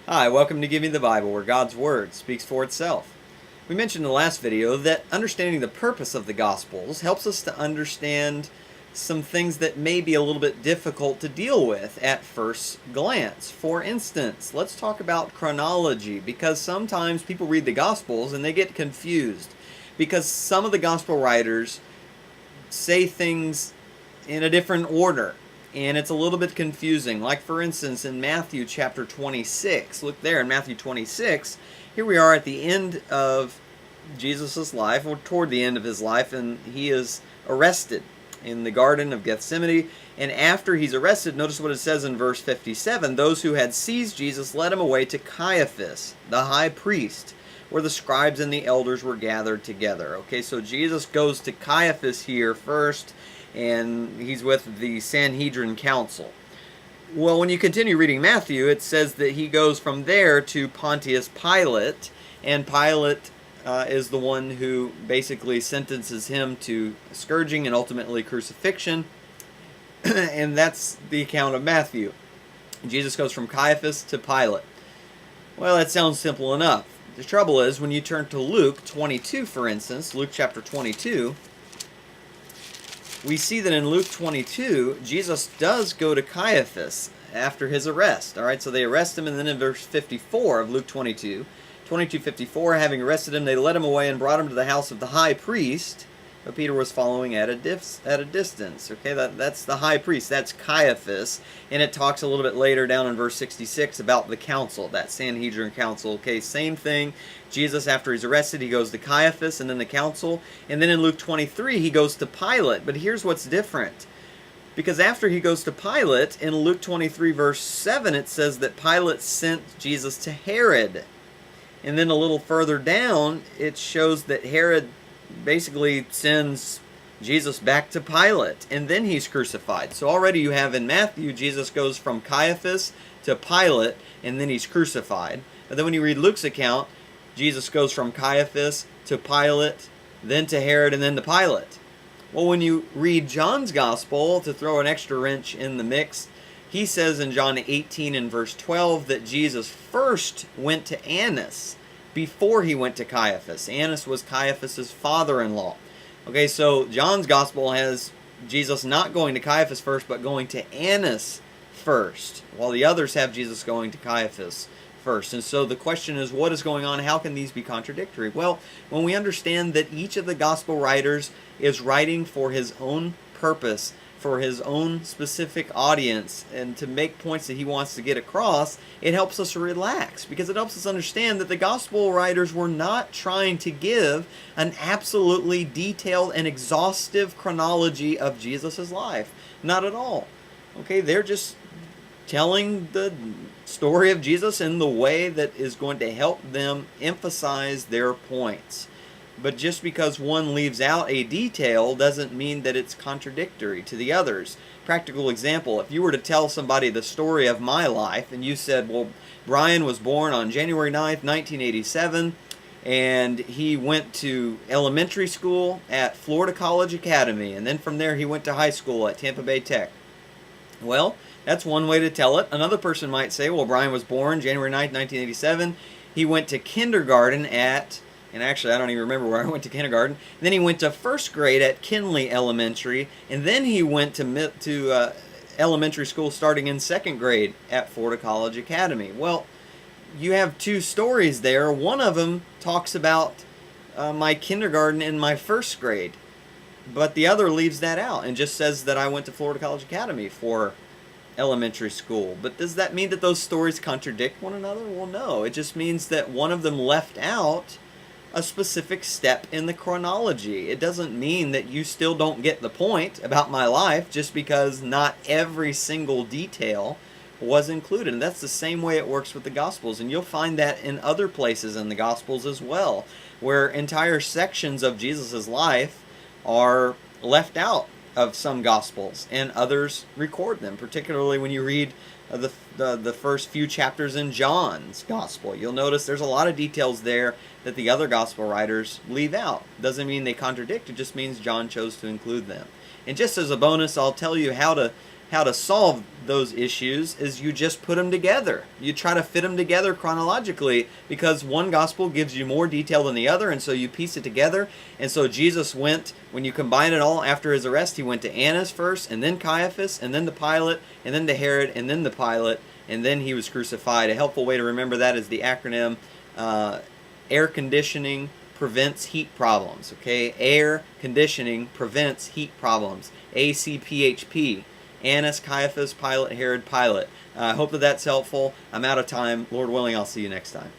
Hi, welcome to Give Me the Bible, where God's Word speaks for itself. We mentioned in the last video that understanding the purpose of the Gospels helps us to understand some things that may be a little bit difficult to deal with at first glance. For instance, let's talk about chronology, because sometimes people read the Gospels and they get confused because some of the Gospel writers say things in a different order, and it's a little bit confusing. Like, for instance, in Matthew chapter 26, look there in Matthew 26, here we are at the end of Jesus' life, or toward the end of his life, and he is arrested in the Garden of Gethsemane. And after he's arrested, notice what it says in verse 57, those who had seized Jesus led him away to Caiaphas, the high priest, where the scribes and the elders were gathered together. Okay, so Jesus goes to Caiaphas here first, and he's with the Sanhedrin council. Well, when you continue reading Matthew, it says that he goes from there to Pontius Pilate, and Pilate is the one who basically sentences him to scourging and ultimately crucifixion, and that's the account of Matthew. Jesus goes from Caiaphas to Pilate. Well, that sounds simple enough. The trouble is, when you turn to Luke 22, for instance, Luke chapter 22, we see that in Luke 22, Jesus does go to Caiaphas after his arrest. All right, so they arrest him, and then in verse 54 of Luke 22:54, having arrested him, they led him away and brought him to the house of the high priest, but Peter was following at a distance. Okay, that's the high priest, that's Caiaphas, and it talks a little bit later down in verse 66 about the council, that Sanhedrin council. Okay, same thing. Jesus, after he's arrested, he goes to Caiaphas and then the council, and then in Luke 23 he goes to Pilate. But here's what's different, because after he goes to Pilate, in Luke 23 verse 7, it says that Pilate sent Jesus to Herod, and then a little further down it shows that Herod basically sends Jesus back to Pilate, and then he's crucified. So already you have in Matthew, Jesus goes from Caiaphas to Pilate, and then he's crucified. But then when you read Luke's account, Jesus goes from Caiaphas to Pilate, then to Herod, and then to Pilate. Well, when you read John's Gospel, to throw an extra wrench in the mix, he says in John 18 and verse 12 that Jesus first went to Annas before he went to Caiaphas. Annas was Caiaphas' father-in-law. Okay, so John's Gospel has Jesus not going to Caiaphas first, but going to Annas first, while the others have Jesus going to Caiaphas first. And so the question is, what is going on? How can these be contradictory? Well, when we understand that each of the gospel writers is writing for his own purpose, for his own specific audience, and to make points that he wants to get across, it helps us relax, because it helps us understand that the gospel writers were not trying to give an absolutely detailed and exhaustive chronology of Jesus' life. Not at all. Okay, they're just telling the story of Jesus in the way that is going to help them emphasize their points. But just because one leaves out a detail doesn't mean that it's contradictory to the others. Practical example, if you were to tell somebody the story of my life and you said, well, Brian was born on January 9th, 1987, and he went to elementary school at Florida College Academy, and then from there he went to high school at Tampa Bay Tech. Well, that's one way to tell it. Another person might say, well, Brian was born January 9th, 1987. He went to kindergarten at, and actually I don't even remember where I went to kindergarten. And then he went to first grade at Kinley Elementary, and then he went to elementary school starting in second grade at Florida College Academy. Well, you have two stories there. One of them talks about my kindergarten and my first grade, but the other leaves that out and just says that I went to Florida College Academy for elementary school. But does that mean that those stories contradict one another? Well, no. It just means that one of them left out a specific step in the chronology. It doesn't mean that you still don't get the point about my life just because not every single detail was included. And that's the same way it works with the Gospels. And you'll find that in other places in the Gospels as well, where entire sections of Jesus' life are left out of some Gospels and others record them, particularly when you read the first few chapters in John's Gospel. You'll notice there's a lot of details there that the other Gospel writers leave out. Doesn't mean they contradict, it just means John chose to include them. And just as a bonus, I'll tell you how how to solve those issues is you just put them together. You try to fit them together chronologically, because one gospel gives you more detail than the other, and so you piece it together. And so Jesus went, when you combine it all, after his arrest, he went to Annas first, and then Caiaphas, and then to Pilate, and then to Herod, and then to Pilate, and then he was crucified. A helpful way to remember that is the acronym air conditioning prevents heat problems. Okay, air conditioning prevents heat problems. ACPHP. Annas, Caiaphas, Pilate, Herod, Pilate. I hope that that's helpful. I'm out of time. Lord willing, I'll see you next time.